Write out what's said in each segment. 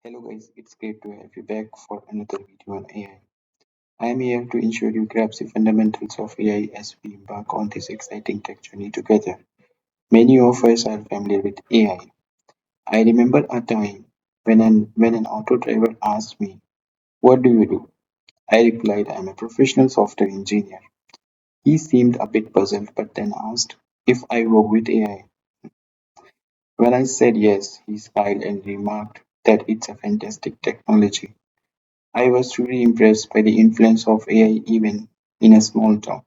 Hello guys, it's great to have you back for another video on AI. I am here to ensure you grasp the fundamentals of AI as we embark on this exciting tech journey together. Many of us are familiar with AI. I remember a time when an auto driver asked me, "What do you do?" I replied, "I'm a professional software engineer." He seemed a bit puzzled but then asked if I work with AI. When I said yes, he smiled and remarked that it's a fantastic technology. I was truly impressed by the influence of AI even in a small town.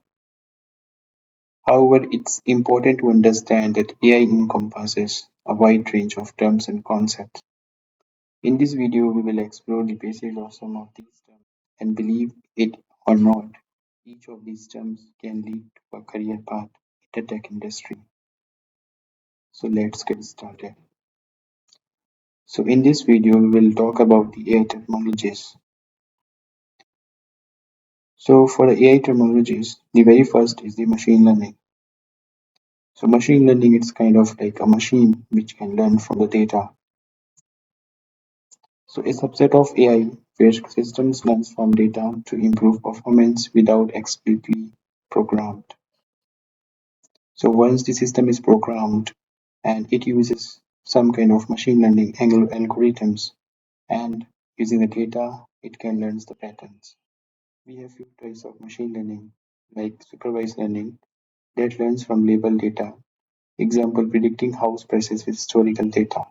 However, it's important to understand that AI encompasses a wide range of terms and concepts. In this video, we will explore the basics of some of these terms and believe it or not, each of these terms can lead to a career path in the tech industry. So let's get started. So in this video, we will talk about the AI technologies. So for the AI technologies, the very first is the machine learning. So machine learning is kind of like a machine which can learn from the data. So a subset of AI where systems learn from data to improve performance without explicitly programmed. So once the system is programmed and it uses some kind of machine learning algorithms and using the data, it can learn the patterns. We have few types of machine learning like supervised learning that learns from labeled data. Example, predicting house prices with historical data.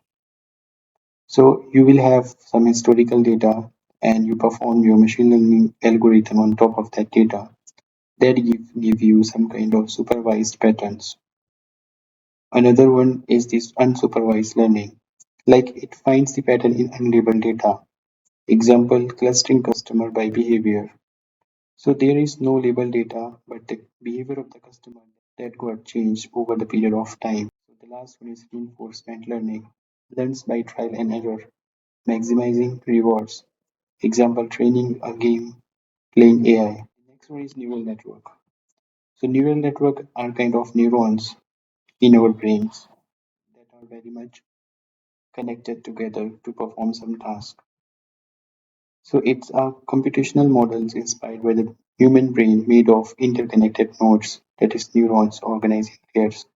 So you will have some historical data and you perform your machine learning algorithm on top of that data that give you some kind of supervised patterns. Another one is this unsupervised learning. Like it finds the pattern in unlabeled data. Example, clustering customer by behavior. So there is no labeled data, but the behavior of the customer that got changed over the period of time. So the last one is reinforcement learning. Learns by trial and error, maximizing rewards. Example, training a game, playing AI. Next one is neural network. So neural network are kind of neurons in our brains that are very much connected together to perform some task. So it's a computational models inspired by the human brain made of interconnected nodes, that is neurons organized in layers.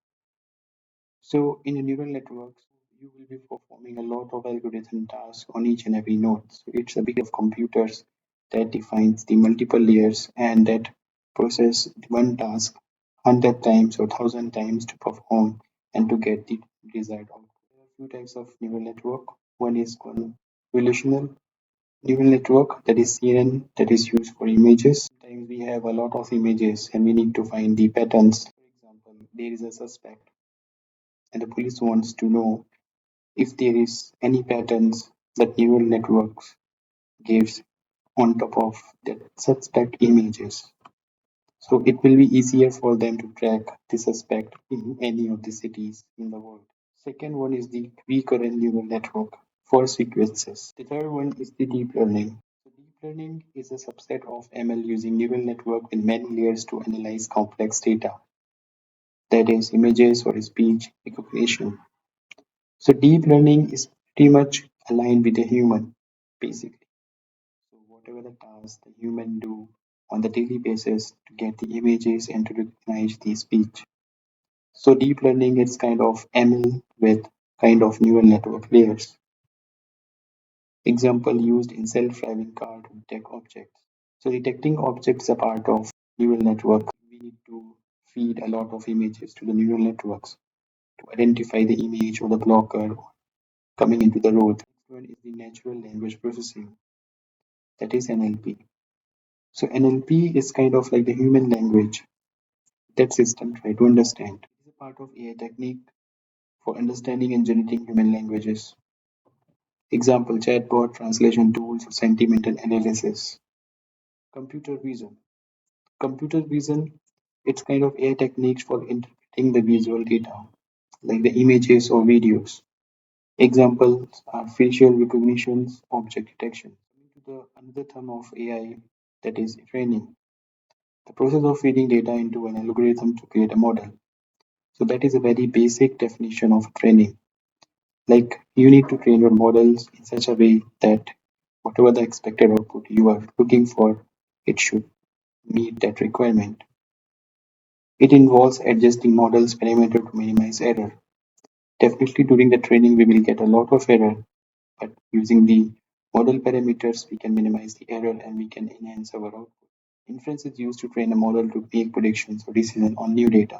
So in a neural network, you will be performing a lot of algorithm tasks on each and every node. So it's a big of computers that defines the multiple layers and that process one task 100 times or 1,000 times to perform and to get the desired output. There are few types of neural network. One is convolutional neural network, that is CNN, that is used for images. Sometimes we have a lot of images and we need to find the patterns. For example, there is a suspect and the police wants to know if there is any patterns that neural networks gives on top of that suspect images. So it will be easier for them to track the suspect in any of the cities in the world. Second one is the recurrent neural network for sequences. The third one is the deep learning. So deep learning is a subset of ML using neural network with many layers to analyze complex data, that is images or speech recognition. So deep learning is pretty much aligned with the human, basically. So whatever the task the human do on the daily basis to get the images and to recognize the speech. So deep learning is kind of ML with kind of neural network layers. Example used in self-driving car to detect objects. So detecting objects is a part of neural network. We need to feed a lot of images to the neural networks to identify the image or the blocker coming into the road. One is the natural language processing, that is NLP. So NLP is kind of like the human language that system try to understand. It is a part of AI technique for understanding and generating human languages. Example, chatbot, translation tools, or sentimental analysis. Computer vision. Computer vision, it's kind of AI techniques for interpreting the visual data, like the images or videos. Examples are facial recognitions, object detection. Coming to the another term of AI, that is training. The process of feeding data into an algorithm to create a model. So that is a very basic definition of training. Like you need to train your models in such a way that whatever the expected output you are looking for, it should meet that requirement. It involves adjusting models parameter to minimize error. Definitely during the training we will get a lot of error, but using the model parameters we can minimize the error and we can enhance our output. Inference is used to train a model to make predictions or decisions on new data.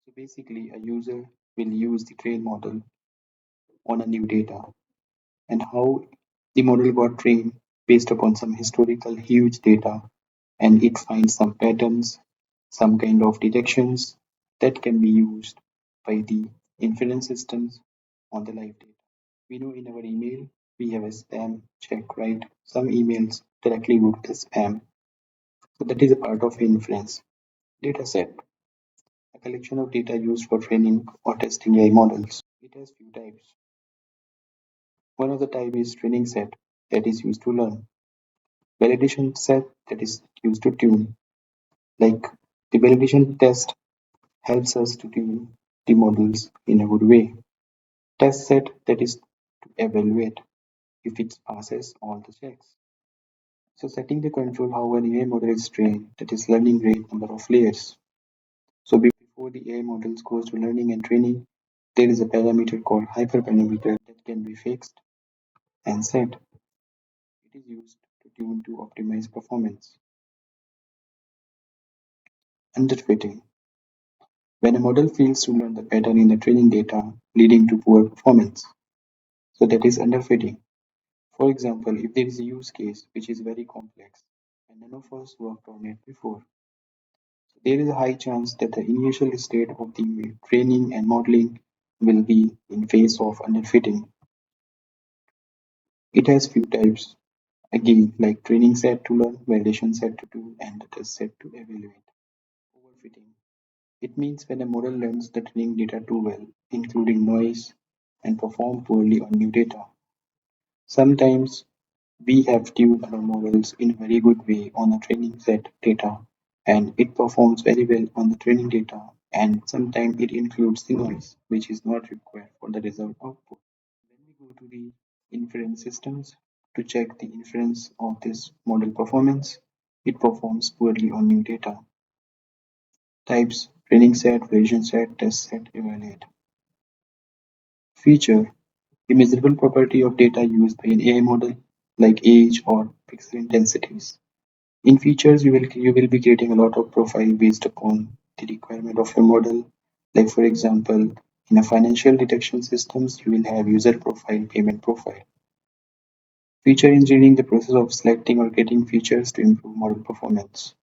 So basically a user will use the trained model on a new data and how the model got trained based upon some historical huge data and it finds some patterns, some kind of detections that can be used by the inference systems on the live data. We know in our email we have a spam check, right? Some emails directly go to the spam. So that is a part of inference. Dataset, a collection of data used for training or testing AI models. It has few types. One of the type is training set that is used to learn. Validation set that is used to tune. Like the validation test helps us to tune the models in a good way. Test set that is to evaluate if it passes all the checks. So setting the control how an AI model is trained, that is learning rate number of layers. So before the AI models goes to learning and training, there is a parameter called hyperparameter that can be fixed and set. It is used to tune to optimize performance. Underfitting. When a model fails to learn the pattern in the training data, leading to poor performance. So that is underfitting. For example, if there is a use case which is very complex and none of us worked on it before, there is a high chance that the initial state of the training and modeling will be in phase of underfitting. It has few types, again like training set to learn, validation set to do, and the test set to evaluate. Overfitting. It means when a model learns the training data too well, including noise, and perform poorly on new data. Sometimes we have tuned our models in a very good way on the training set data and it performs very well on the training data and sometimes it includes the noise which is not required for the result output. When we go to the inference systems to check the inference of this model performance, it performs poorly on new data. Types training set, validation set, test set, evaluate. Feature the measurable property of data used by an AI model like age or pixel intensities. In features, you will be creating a lot of profile based upon the requirement of your model. Like for example, in a financial detection systems, you will have user profile, payment profile. Feature engineering the process of selecting or getting features to improve model performance.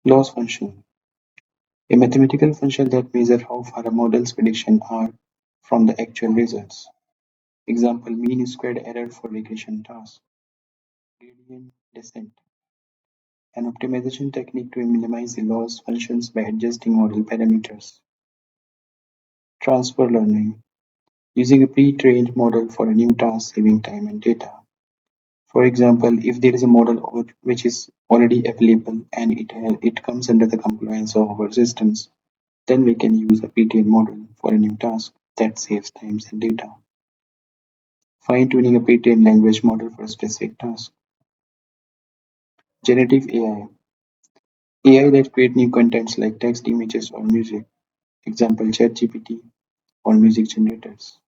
Loss function, a mathematical function that measures how far a model's prediction are from the actual results. Example, mean squared error for regression task. Gradient descent, an optimization technique to minimize the loss functions by adjusting model parameters. Transfer learning, using a pre-trained model for a new task, saving time and data. For example, if there is a model which is already available and it comes under the compliance of our systems, then we can use a pre-trained model for a new task that saves times and data. Fine-tuning a pre-trained language model for a specific task. Generative AI, AI that create new contents like text, images, or music. Example, ChatGPT or music generators.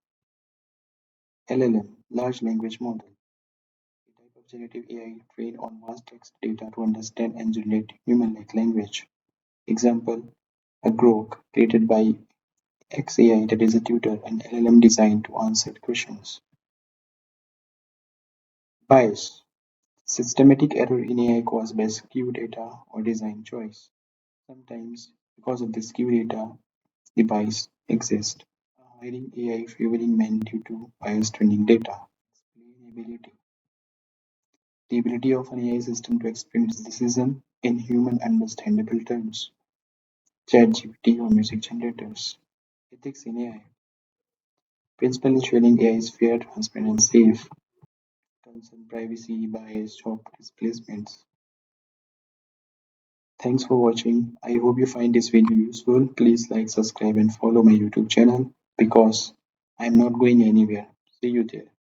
LLM, large language model, a type of generative AI trained on vast text data to understand and generate human-like language. Example, a Grok created by XAI that is a tutor and LLM designed to answer questions. Bias, systematic error in AI caused by skew data or design choice. Sometimes, because of the skew data, the bias exists. Hiring AI favoring men due to biased training data. Explainability, the ability of an AI system to explain its decision in human understandable terms. ChatGPT or music generators. Ethics in AI. Principle ensuring AI is fair, transparent, and safe. Concern privacy, bias, job displacements. Thanks for watching. I hope you find this video useful. Please like, subscribe, and follow my YouTube channel because I'm not going anywhere. See you there.